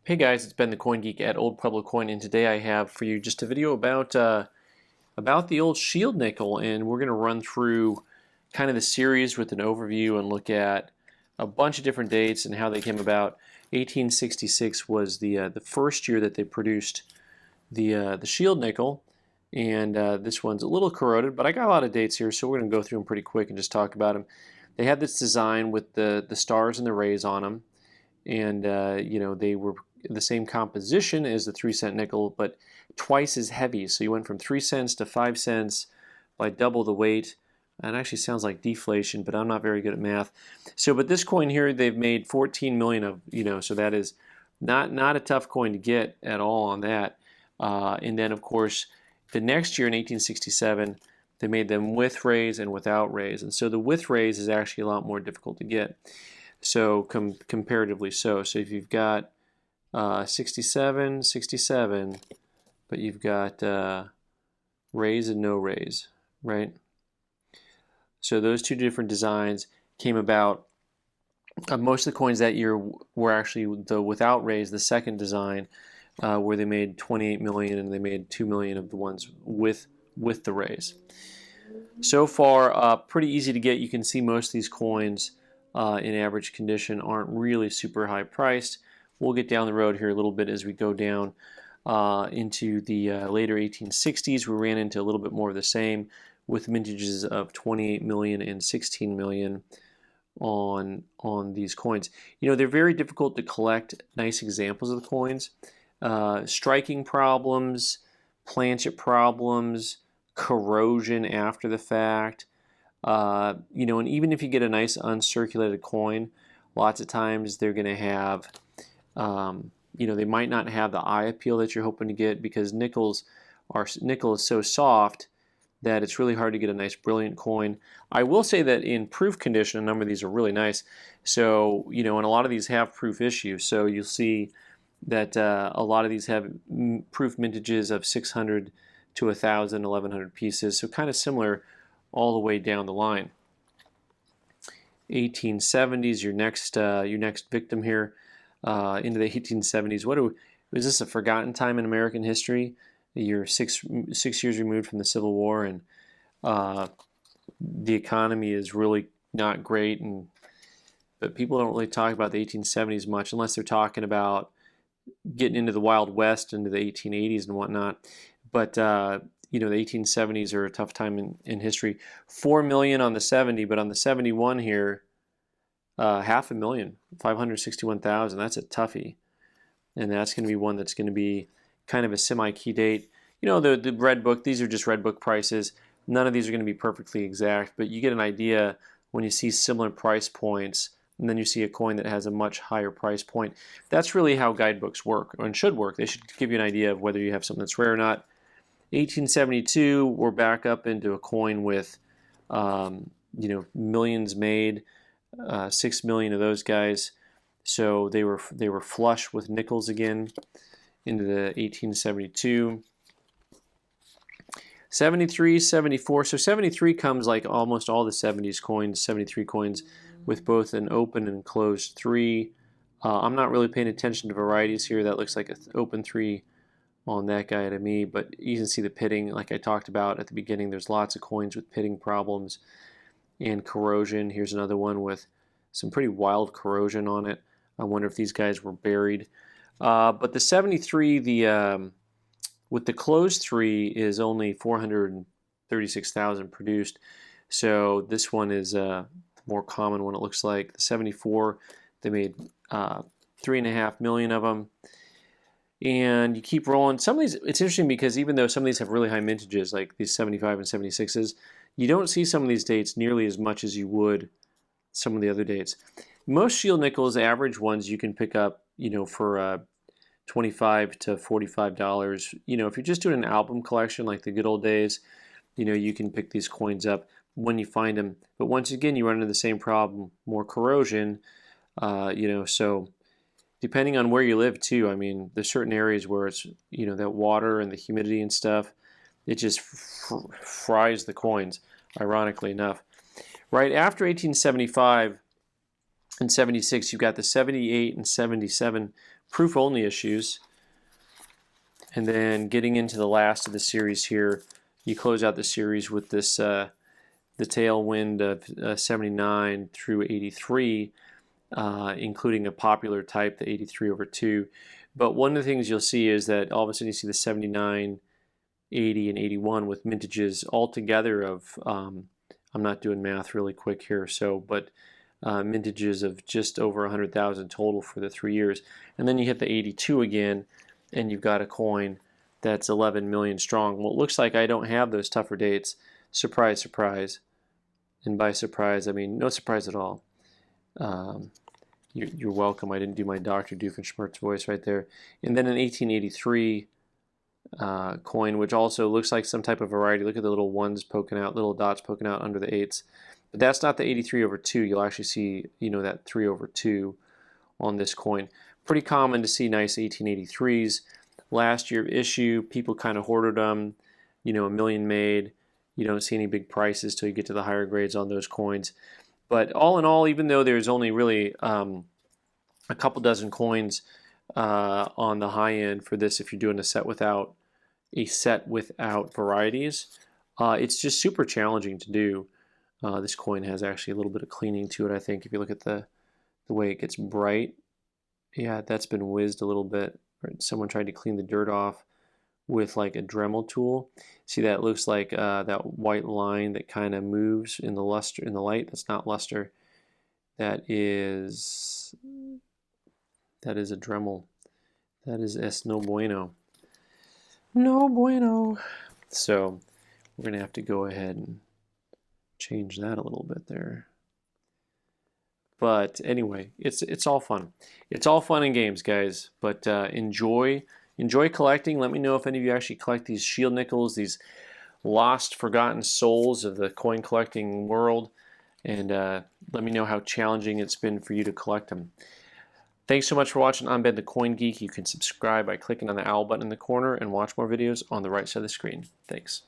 Hey guys, it's Ben the Coin Geek at Old Pueblo Coin, and today I have for you just a video about the old shield nickel, and we're going to run through kind of the series with an overview and look at a bunch of different dates and how they came about. 1866 was the first year that they produced the shield nickel, and this one's a little corroded, but I got a lot of dates here, so we're going to go through them pretty quick and just talk about them. They had this design with the stars and the rays on them, and they were the same composition as the 3-cent nickel, but twice as heavy. So you went from 3 cents to 5 cents by double the weight. That actually sounds like deflation, but I'm not very good at math. So, but this coin here, they've made 14 million of, so that is not a tough coin to get at all on that. And then, of course, the next year in 1867, they made them with rays and without rays. And so the with rays is actually a lot more difficult to get. So comparatively so. So if you've got 67, 67, but you've got rays and no rays, right? So those two different designs came about. Most of the coins that year were actually the without rays, the second design, where they made 28 million and they made 2 million of the ones with the rays. So far, pretty easy to get. You can see most of these coins in average condition aren't really super high priced. We'll get down the road here a little bit as we go down into the later 1860s. We ran into a little bit more of the same with mintages of 28 million and 16 million on these coins. They're very difficult to collect nice examples of the coins. Striking problems, planchet problems, corrosion after the fact. And even if you get a nice uncirculated coin, lots of times they're going to have, they might not have the eye appeal that you're hoping to get because nickel is so soft that it's really hard to get a nice brilliant coin. I will say that in proof condition, a number of these are really nice. So, and a lot of these have proof issues. So you'll see that a lot of these have proof mintages of 600 to 1,000, 1,100 pieces. So kind of similar all the way down the line. 1870s, your next victim here, into the 1870s. Is this a forgotten time in American history? You're six years removed from the Civil War, and the economy is really not great, but people don't really talk about the 1870s much unless they're talking about getting into the Wild West, into the 1880s and whatnot. But the 1870s are a tough time in history. 4 million on the 70, but on the 71 here, 500,000, 561,000. That's a toughie, and that's going to be one that's going to be kind of a semi-key date. The red book, these are just red book prices. None of these are going to be perfectly exact, but you get an idea when you see similar price points, and then you see a coin that has a much higher price point. That's really how guidebooks work, and should work. They should give you an idea of whether you have something that's rare or not. 1872, we're back up into a coin with, millions made, 6 million of those guys. So they were flush with nickels again into the 1872. 73, 74. So 73 comes like almost all the 70s coins, 73 coins with both an open and closed 3. I'm not really paying attention to varieties here. That looks like an open 3 on that guy to me, but you can see the pitting like I talked about at the beginning. There's lots of coins with pitting problems and corrosion. Here's another one with some pretty wild corrosion on it. I wonder if these guys were buried. But the 73, with the closed 3 is only 436,000 produced. So this one is a more common one, it looks like. The 74, they made 3.5 million of them. And you keep rolling. Some of these, it's interesting because even though some of these have really high mintages, like these 75 and 76s, you don't see some of these dates nearly as much as you would some of the other dates. Most shield nickels, average ones, you can pick up, for $25 to $45. If you're just doing an album collection like the good old days, you can pick these coins up when you find them. But once again, you run into the same problem, more corrosion, so depending on where you live too. I mean, there's certain areas where it's, that water and the humidity and stuff, it just fries the coins, ironically enough. Right after 1875, In 76, you've got the 78 and 77 proof-only issues. And then getting into the last of the series here, you close out the series with this the tailwind of 79 through 83, including a popular type, the 83/2. But one of the things you'll see is that all of a sudden you see the 79, 80, and 81 with mintages all together of, I'm not doing math really quick here, but mintages of just over 100,000 total for the 3 years. And then you hit the 82 again, and you've got a coin that's 11 million strong. Well, it looks like I don't have those tougher dates. Surprise, surprise. And by surprise, I mean no surprise at all. You're welcome. I didn't do my Dr. Doofenshmirtz voice right there. And then an 1883 coin, which also looks like some type of variety. Look at the little ones poking out, little dots poking out under the 8s. But that's not the 83/2. You'll actually see, that 3/2 on this coin. Pretty common to see nice 1883s. Last year issue, people kind of hoarded them. A million made. You don't see any big prices till you get to the higher grades on those coins. But all in all, even though there's only really a couple dozen coins on the high end for this, if you're doing a set without varieties, it's just super challenging to do. This coin has actually a little bit of cleaning to it, I think. If you look at the way it gets bright, yeah, that's been whizzed a little bit. Someone tried to clean the dirt off with like a Dremel tool. See, that looks like that white line that kind of moves in the luster, in the light. That's not luster. That is a Dremel. That is no bueno. No bueno. So we're gonna have to go ahead and change that a little bit there. But anyway, it's all fun. It's all fun and games, guys. But enjoy collecting. Let me know if any of you actually collect these shield nickels, these lost, forgotten souls of the coin collecting world, and let me know how challenging it's been for you to collect them. Thanks so much for watching. I'm Ben the Coin Geek. You can subscribe by clicking on the owl button in the corner and watch more videos on the right side of the screen. Thanks.